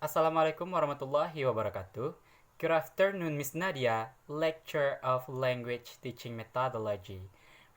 Assalamualaikum warahmatullahi wabarakatuh. Good afternoon, Miss Nadia, lecturer of language teaching methodology.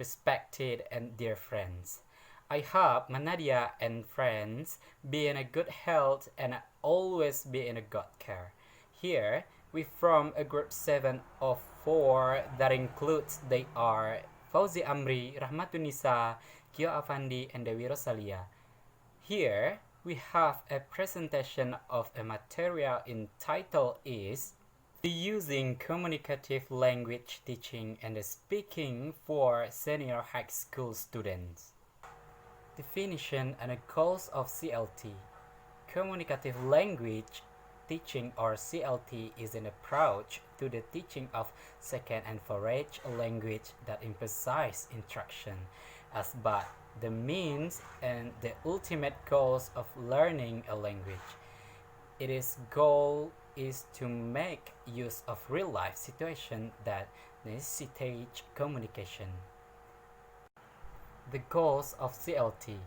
Respected and dear friends, I hope Nadia and friends be in a good health and always be in a good care. Here, we from a group 7 of 4 that includes they are Fauzi Amri, Rahmatunisa, Kyo Afandi, and Dewi Rosalia. Here we have a presentation of a material entitled is the Using Communicative Language Teaching and Speaking for Senior High School Students. Definition and goals of CLT. Communicative Language Teaching or CLT is an approach to the teaching of second and foreign language that emphasizes instruction as both the means and the ultimate goals of learning a language. Its goal is to make use of real-life situations that necessitate communication. The goals of CLT.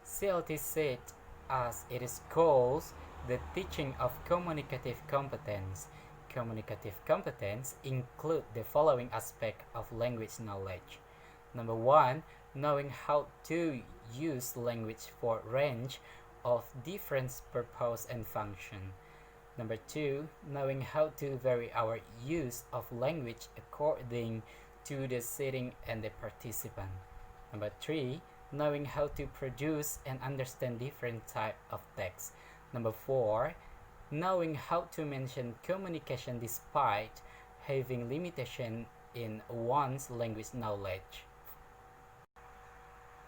CLT set as its goals the teaching of communicative competence. Communicative competence include the following aspect of language knowledge. Number 1, knowing how to use language for range of different purpose and function. Number 2, knowing how to vary our use of language according to the setting and the participant. Number 3, knowing how to produce and understand different type of text. Number 4, knowing how to mention communication despite having limitation in one's language knowledge.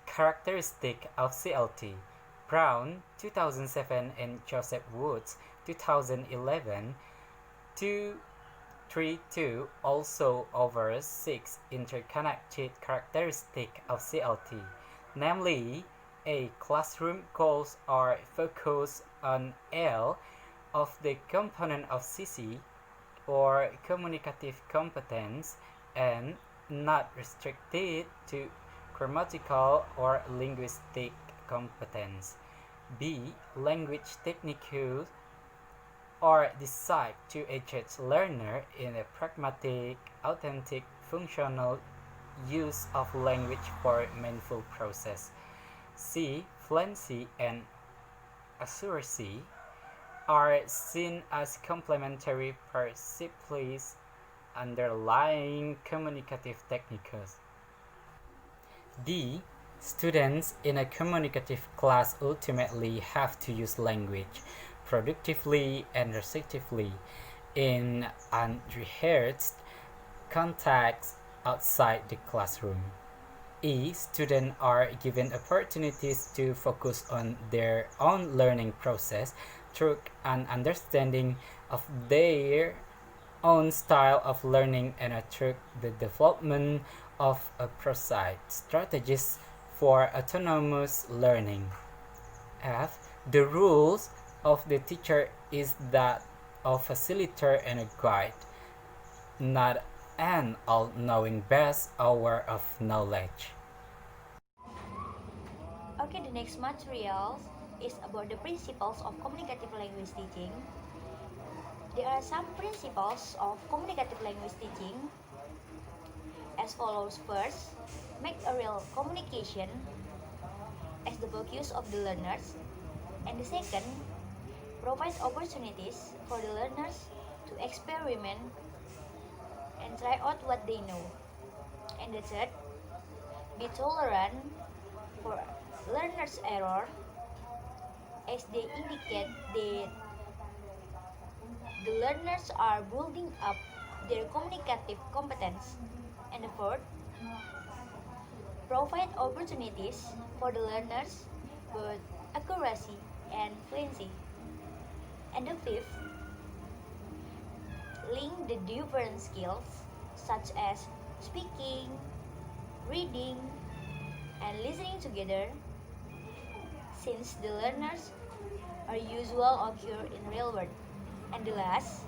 Characteristic of CLT. Brown, 2007 and Joseph Woods, 2011, 232 also over 6 interconnected characteristics of CLT, namely a classroom goals are focused on L of the component of CC or communicative competence and not restricted to grammatical or linguistic competence. B. Language techniques are designed to educate learner in a pragmatic, authentic, functional use of language for meaningful process. C. Fluency and accuracy are seen as complementary principles underlying communicative techniques. D. Students in a communicative class ultimately have to use language productively and receptively in unrehearsed contexts outside the classroom. E. Students are given opportunities to focus on their own learning process through an understanding of their own style of learning and through the development of a precise strategies for autonomous learning. F. The rules of the teacher is that of facilitator and a guide, not an all-knowing best hour of knowledge. Okay, the next material is about the principles of communicative language teaching. There are some principles of communicative language teaching as follows. First, make a real communication as the focus of the learners. And the second, provide opportunities for the learners to experiment and try out what they know. And the third, be tolerant for learners' error as they indicate that the learners are building up their communicative competence. And the fourth, provide opportunities for the learners with accuracy and fluency. And the fifth, link the different skills such as speaking, reading, and listening together, since the learners are usual occur in real world. And the last,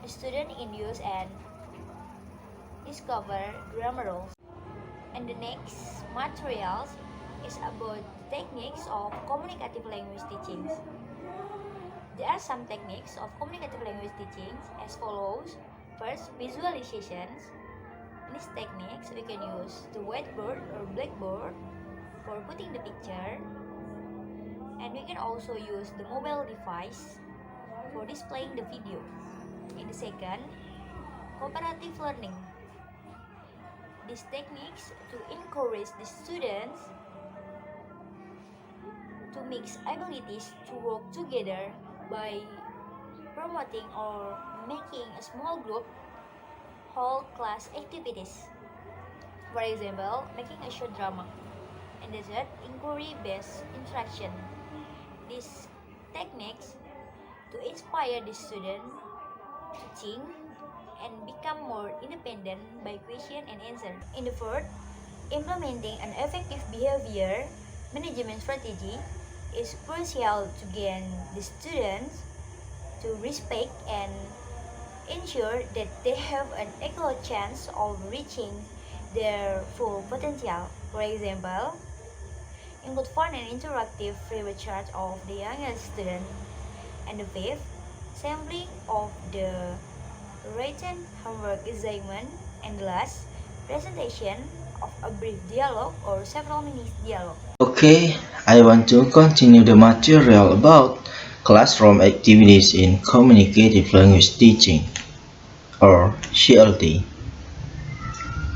the student induce and discover grammar rules. And the next materials is about the techniques of communicative language teaching. There are some techniques of communicative language teaching as follows. First, visualizations. In these techniques, we can use the whiteboard or blackboard for putting the picture, and we can also use the mobile device for displaying the video. In the second, cooperative learning. These techniques to encourage the students to mix abilities to work together by promoting or making a small group whole class activities. For example, making a short drama. And the third, inquiry-based interaction. These techniques to inspire the student to think and become more independent by question and answer. In the fourth, implementing an effective behavior management strategy is crucial to gain the students to respect and ensure that they have an equal chance of reaching their full potential. For example, include fun and interactive free of charge of the youngest student. And the fifth, sampling of the written homework assignment. And the last, presentation of a brief dialogue or several minutes dialogue. Okay, I want to continue the material about classroom activities in communicative language teaching, or CLT.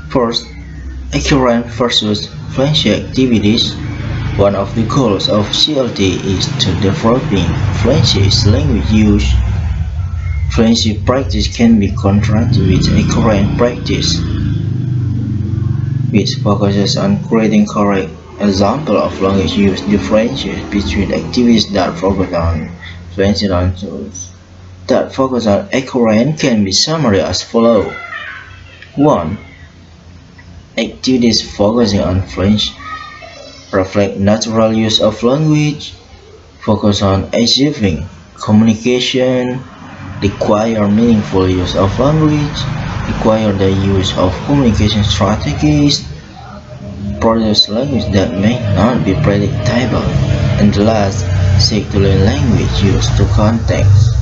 First, accurate versus fluency activities. One of the goals of CLT is to developing fluency language use. Fluency practice can be contrasted with accurate practice, which focuses on creating correct example of language use. Differentiates between activities that focus on fluency and those that focus on accurate can be summarized as follows. 1. Activities focusing on fluency reflect natural use of language, focus on achieving communication, require meaningful use of language, require the use of communication strategies, produce language that may not be predictable, and last, seek to learn language used to context.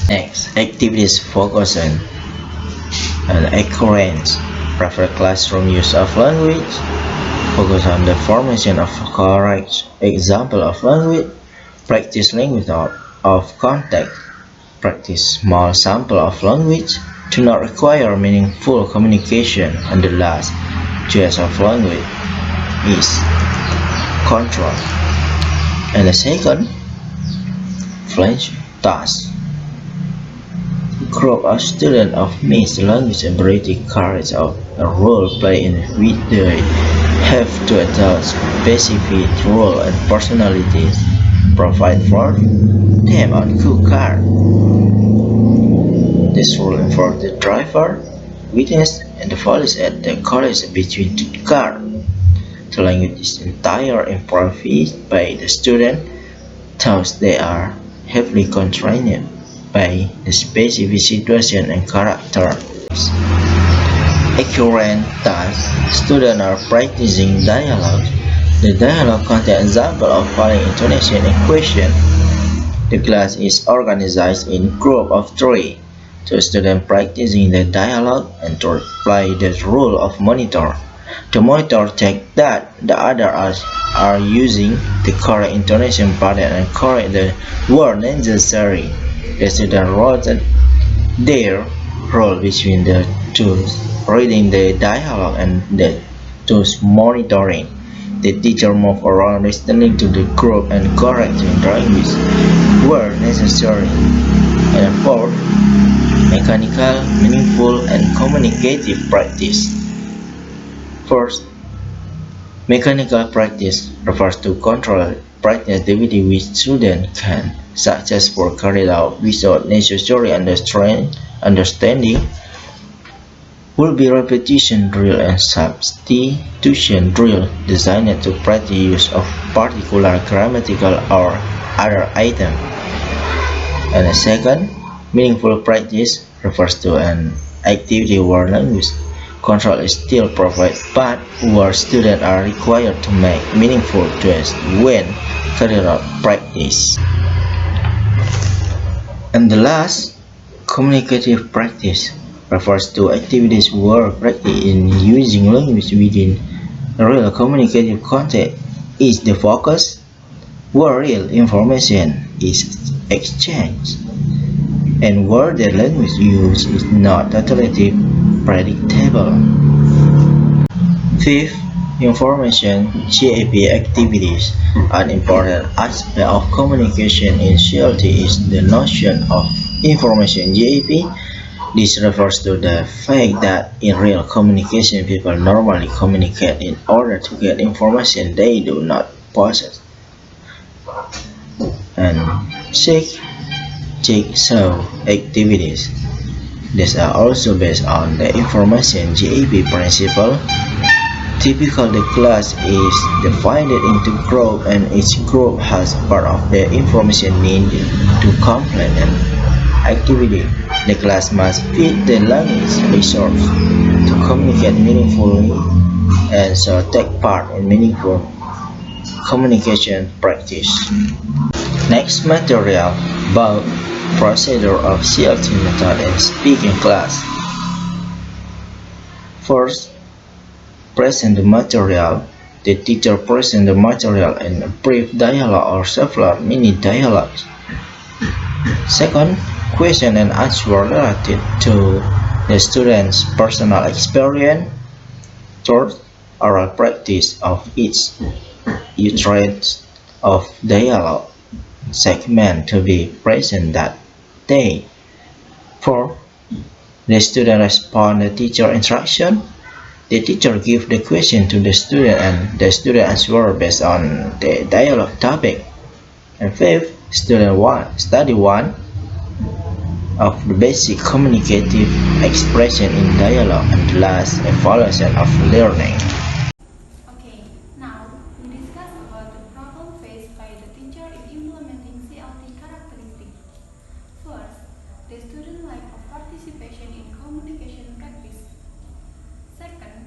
Next, activities focus on occurrence, reflect classroom use of language, focus on the formation of correct example of language, practice language of context, practice small sample of language, do not require meaningful communication, and the last choice of language is control. And the second, fluency task. Group of students of mixed language ability carries out a role play in which they have to adopt specific role and personalities, provide for them on cook car. This role involves the driver, witness, and the police at the college between the car. The language is entirely improvised by the student, thus they are heavily constrained by the specific situation and character. Accurate tasks. Students are practicing dialogue. The dialogue contains examples of following intonation and question. The class is organized in groups of three. The students practicing the dialogue and to play the role of monitor. The monitor checks that the others are using the correct intonation pattern and correct the word necessary. The student wrote their role between the tools, reading the dialogue and the tools monitoring. The teacher moves around listening to the group and correcting language where necessary. And fourth, mechanical, meaningful, and communicative practice. First, mechanical practice refers to controlled practice activity which students can successfully carry out without necessary understanding. Will be repetition drill and substitution drill designed to practice use of particular grammatical or other item. And the second, meaningful practice refers to an activity where language control is still provided but where students are required to make meaningful choices when carrying out practice. And the last, communicative practice, refers to activities where practice in using language within a real communicative context is the focus, where real information is exchanged, and where the language used is not totally predictable. Fifth, information GAP activities. An important aspect of communication in CLT is the notion of information GAP. This refers to the fact that in real communication, people normally communicate in order to get information they do not possess. And six, jigsaw activities. These are also based on the information GAP principle. Typically, the class is divided into groups and each group has part of the information needed to complete an activity. The class must feed the language resource to communicate meaningfully and so take part in meaningful communication practice. Next material about procedure of CLT method and speaking class. First, present the material. The teacher presents the material in a brief dialogue or several mini dialogues. Second, question and answer related to the student's personal experience. Third, oral practice of each iteration of dialogue segment to be present that day. Fourth, the student responds to teacher instruction. The teacher gives the question to the student and the student answers based on the dialogue topic. And fifth, study one of the basic communicative expression in dialogue, and last, evaluation of learning. Okay, now we discuss about the problem faced by the teacher in implementing CLT characteristics. First, the student lack of participation in communication practice. Second,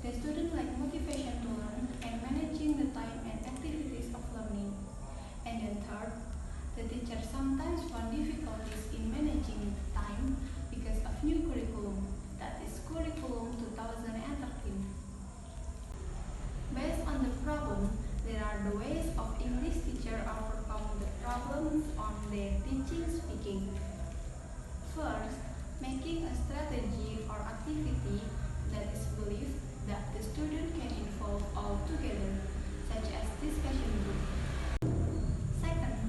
the student lack motivation to learn and managing the time and activities of learning. And then third, the teacher sometimes found difficulties in managing the time because of new curriculum, that is Curriculum 2013. Based on the problem, there are the ways of English teacher overcome the problems on their teaching speaking. First, making a strategy or activity that is believed that the student can involve all together, such as discussion group. Second,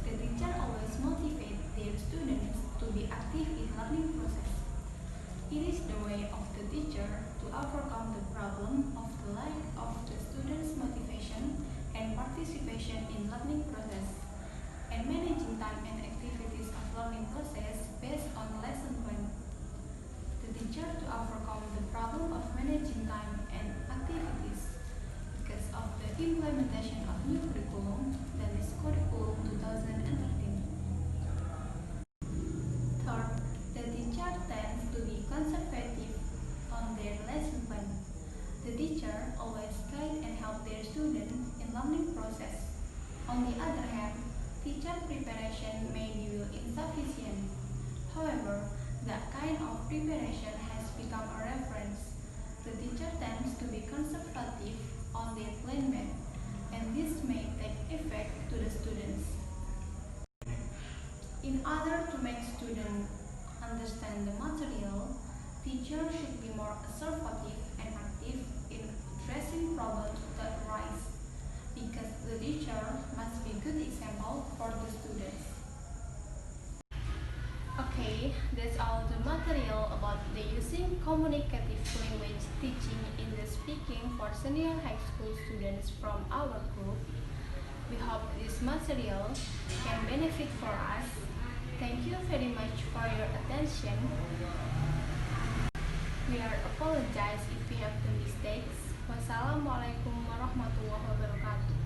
the teacher always motivates their students to be active in learning process. It is the way of the teacher to overcome the problem of the lack of the students' motivation and participation in learning process, and managing time and activities of learning process based on lesson plan. The teacher to overcome the problem of managing time and activities because of the implementation of new curriculum, that is Curriculum 2013. Third, the teacher tends to be conservative on their lesson plan. The teacher always guide and help their students in learning process. On the other hand, teacher preparation may be insufficient. However, that kind of preparation has become a reference. The teacher tends to be conservative on their plan method, and this may take effect to the students. In order to make students understand the material, teachers should be more assertive and active in addressing problems that arise, because the teacher must be a good example for the students. Okay, that's all the material about the using communicative language teaching in the speaking for senior high school students from our group. We hope this material can benefit for us. Thank you very much for your attention. We are apologize if we have the mistakes. Wassalamualaikum warahmatullahi wabarakatuh.